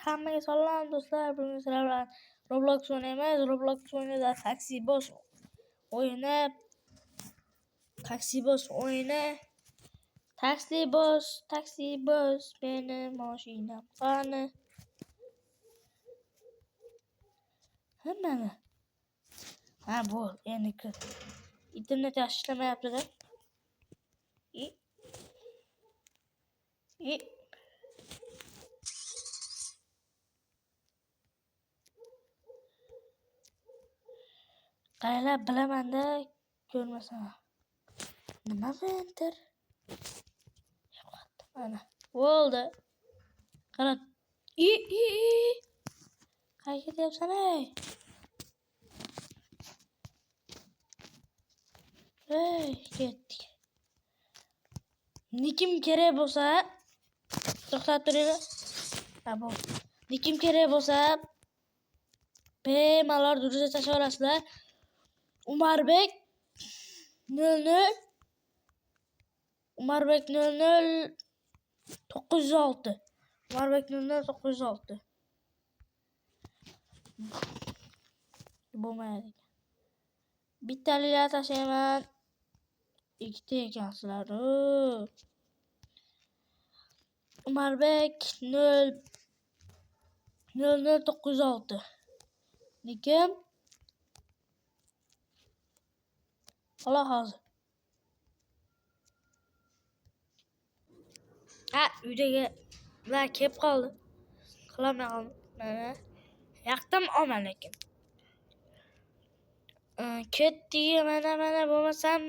hammaga salom do'stlar. Bugun sizlar bilan Roblox o'ynaymiz. Roblox o'yinida Taxi Boss o'yini. Taxi Boss meni mashinam qani. Hammani. Ha bu endi internet yaxshi ishlamayapti-da. Qaylab bilaman-da, ko'rmasam. Nima bu enter? Yo'qotdim ana. Bo'ldi. Qara. Qayerga ketyapsan ey? Ketdik. Nikim kerak bo'lsa, to'xtab turinglar. Ha bu. Nikim kerak bo'lsa, bemalol durust tashlay olasizlar. Umarbek 00 Umarbek 00 906. Umarbek 00 906. Bo'lmaydi. Bittaliklar tashlayman. Ikkita ekansizlar. Umarbek 00 906. Nikim? Xola hozir. Ha, uydagilar kelib qoldi. Qilolmay qoldim. Mana yaqdim olman lekin. Ketdik mana bo'lmasam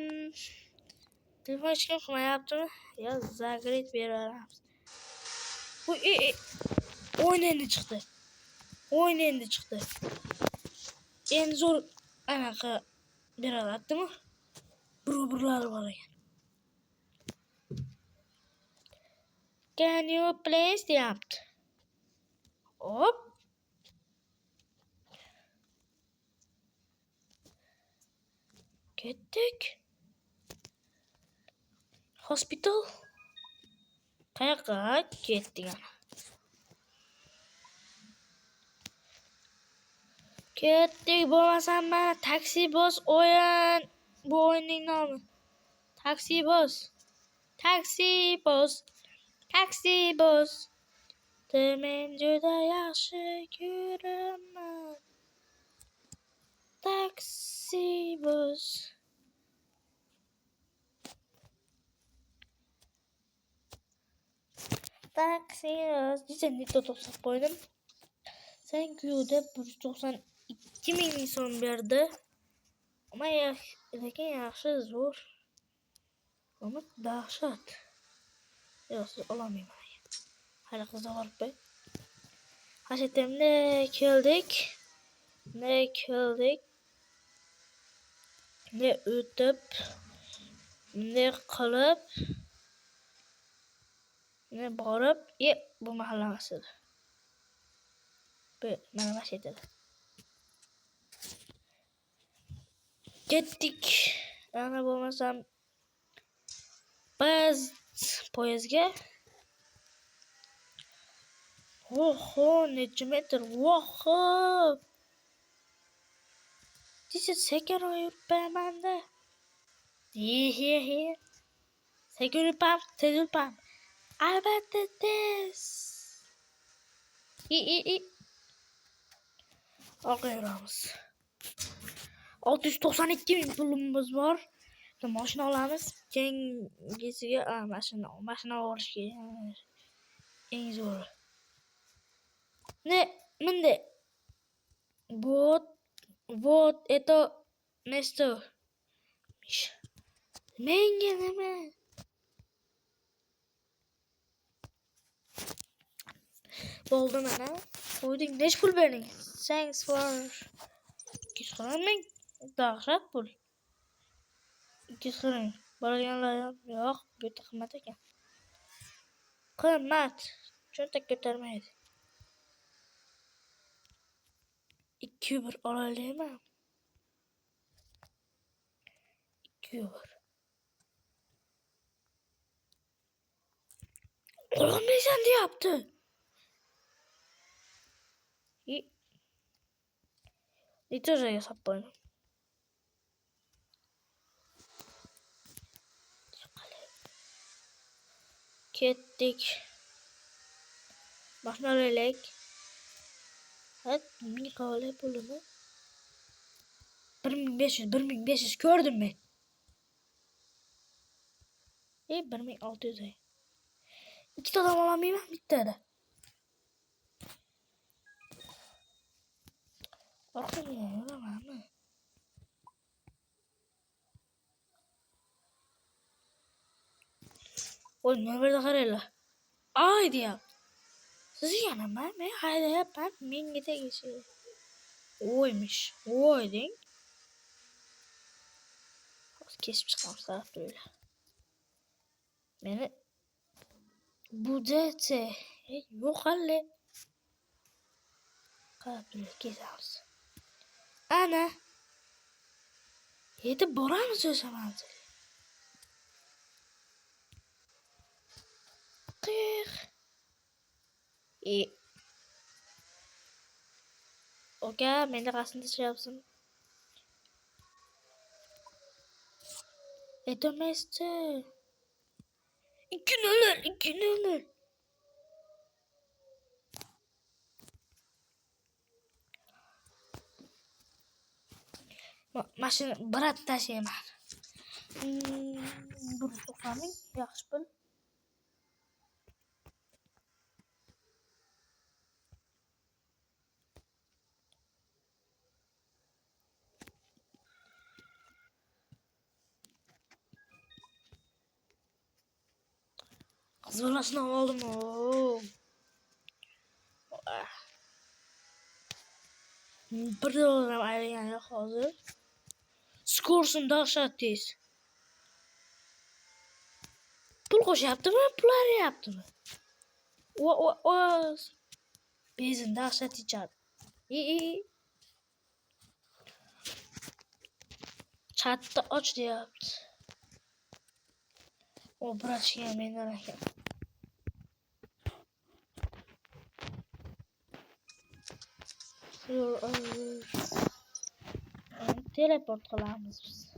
telefon hech kim qilmayaptimi? Yo, zagrit beraveramiz. O'yin endi chiqdi. Endi zo'r anaqa beraladimi? Birlari bor ekan. Can you please deyapti. Hop. Ketdik. Hospital. Qayerga ketdik ana? Ketdik bo'lmasam mana Taxi Boss o'yin. Bu o'yinning nomi. Taxi Boss. Men juda yaxshi ko'raman. Taxi Boss. Dizayni to'xtatib qo'ydim. Thank you deb 192 ming so'm berdi. Ammo lekin yaxshi zo'r. Ammo dahshat. Yo'q, siz ololmayman. Hali qizavorib. Hashatimda keldik. Ne o'tib, ne qilib, ne borib, bu mahalla masjidi. Mana masjidi. Ketdik. Ana bo'lmasam biz poyezdga. Oho, necha metr? Voho! Dizi sekin yuribman-da. Sekin yuribman. Albatta tez. Oqayamiz. 692 ming pulimiz bor. Mashina olamiz. Keyingisiga mashina olishga eng zo'r. Mende. Вот это место. Menga nima? Bo'ldi mana. Qo'yding, nech pul berding? Thanks for 240 ming. Dahshat pul. 240 ming. Borganlar yo'q, bu yerda qimmat ekan. Qimmat. Cho'ntak ko'tarmaydi. 2 olaylikmi? 2 olmaysan deyapti. Necha joyga solib qo'ydim. Ketdik. Mashina olaylik. Ming qavle pulini. 1500 gördüm ben. 1600 ay. İki adam alamayayım mı? Bitti de. Bakın ya, yoramam mı? Oğlum ne böyle karayla? Haydi ya. Sizi yanıma ben haydi yapmam. Ben gide geçeyim. Oymuş. Oydun. Kesip çıkarmışlar böyle. Beni bu dete yok halle. Böyle gezeriz. Ana. Yedi bora mı söylesem Kıyık. Okey, ben de aslında şey yapsın. Edemezdi. İkin ölür. Maşını bırak taşıyayım ben. Bunu toplamayın. Yaxşı bul. Kız balasını aldım. Bir dolar ayırgan yok hazır. Skorsun dahşat tez. Pul koş yaptı mı? Pulları yaptı mı? O. Bezin dahşat icat. İyi. Çattı aç diye yaptı. O bırak yemeğinden hakem. Teleport kılamız biz.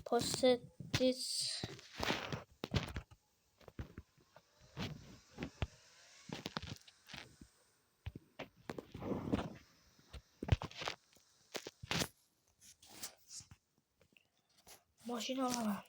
Posetis. Maşin alamam.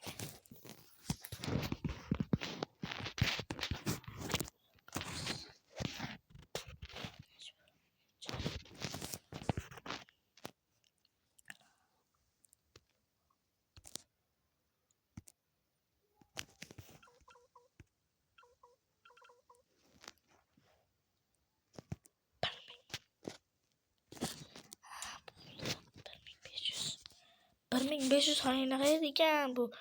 $1500 hani ne kadar ekan bu?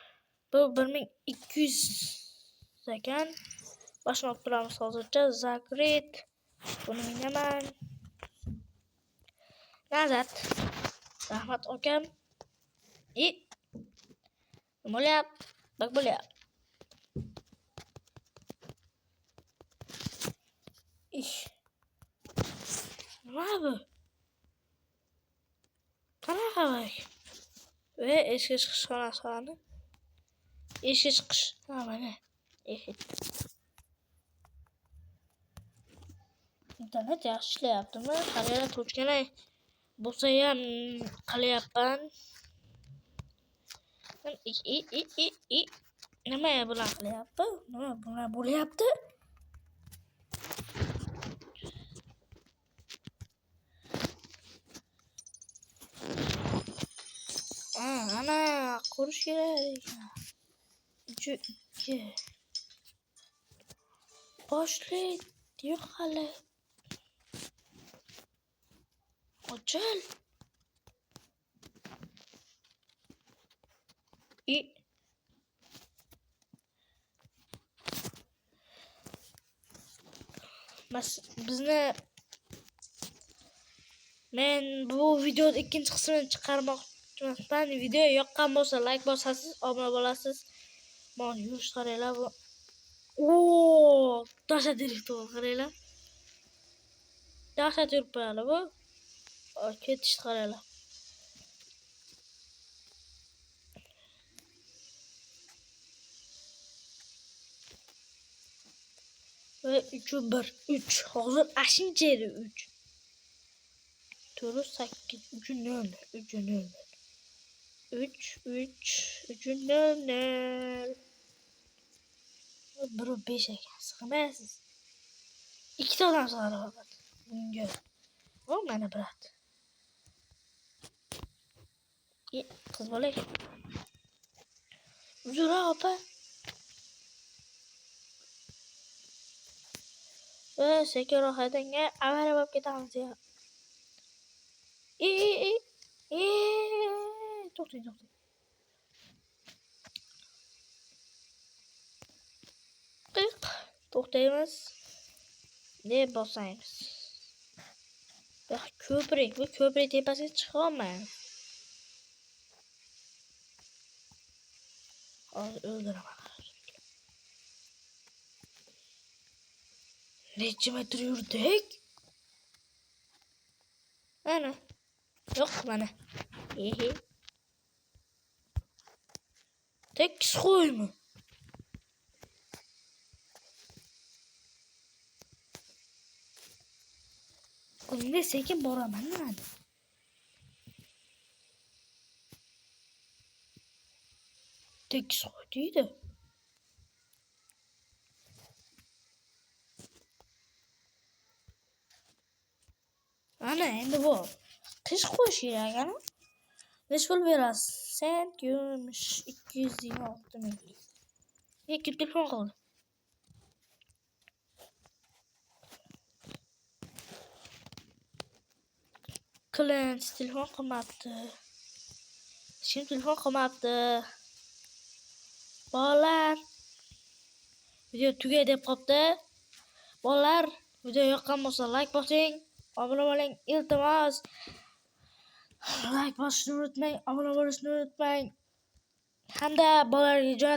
Bu 1200 ekan. Başlap turamiz hozircha. Zakrit. Buni minaman. Nazat. Rahmat akam. Nima bo'lyapti? Bak bo'lyapti. İş. Nima bu? Qanaqa bak? Ve eski çıkış xonasi. Eski çıkış. Ha mana. Eshik. İnternet yaxshi ishlayaptimi? Qaranglar to'chkana bo'lsa ham qilyapman. Nima bilan qilyapti? Nima bilan bo'lyapti? Ana qurish kerak. 2 boshlaydi. Yo'q hali. Ochil. Bizni men bu videoda ikkinchi qismini chiqarmoqchiman. Video yoqqan bo'lsa like bosasiz, obuna bo'lasiz. Mana yurish qaranglar bu. Tasha direktor qaranglar. Dahshat yuribdi hali bu. Ketishdi qaranglar. Ve 3'ü 1. 3. Hozir ashincha edi 3. 4'ü 8. 3'ü 0. 3'ü 0. 3. 3'ü 0. 1'i 5 ekan. Sig'maysiz. 2 odam sig'adi faqat. Bunga. O mana brat. Qiz bola. Uzra opa. Sekin haydanga avara bo'lib ketamiz ya. To'xtang. To'xtaymiz. Ne bosaymiz. Ko'prik, bu ko'prik tepasiga chiqa olmaymiz. Hozir o'ldiraman. Necha metr yurdik? Ana. Yo'q, mana. Tekis qo'ymi? Unda sekin boraman men. Tekis qo'y deydi. Ana endi bu. Qish qo'yish kerak ana. Necha pul berasiz? Sen yumush 226 ming. Kim telefon qildi? Klient telefon qilmabdi. Kim telefon qilmabdi? Bolalar. Video tugay deb qopti. Bolalar, video yoqqan bo'lsa like bosing, obuna bo'ling, iltimos. Like bosishni unutmang, obuna bo'lishni unutmang. Hamda bolalarga jo'natib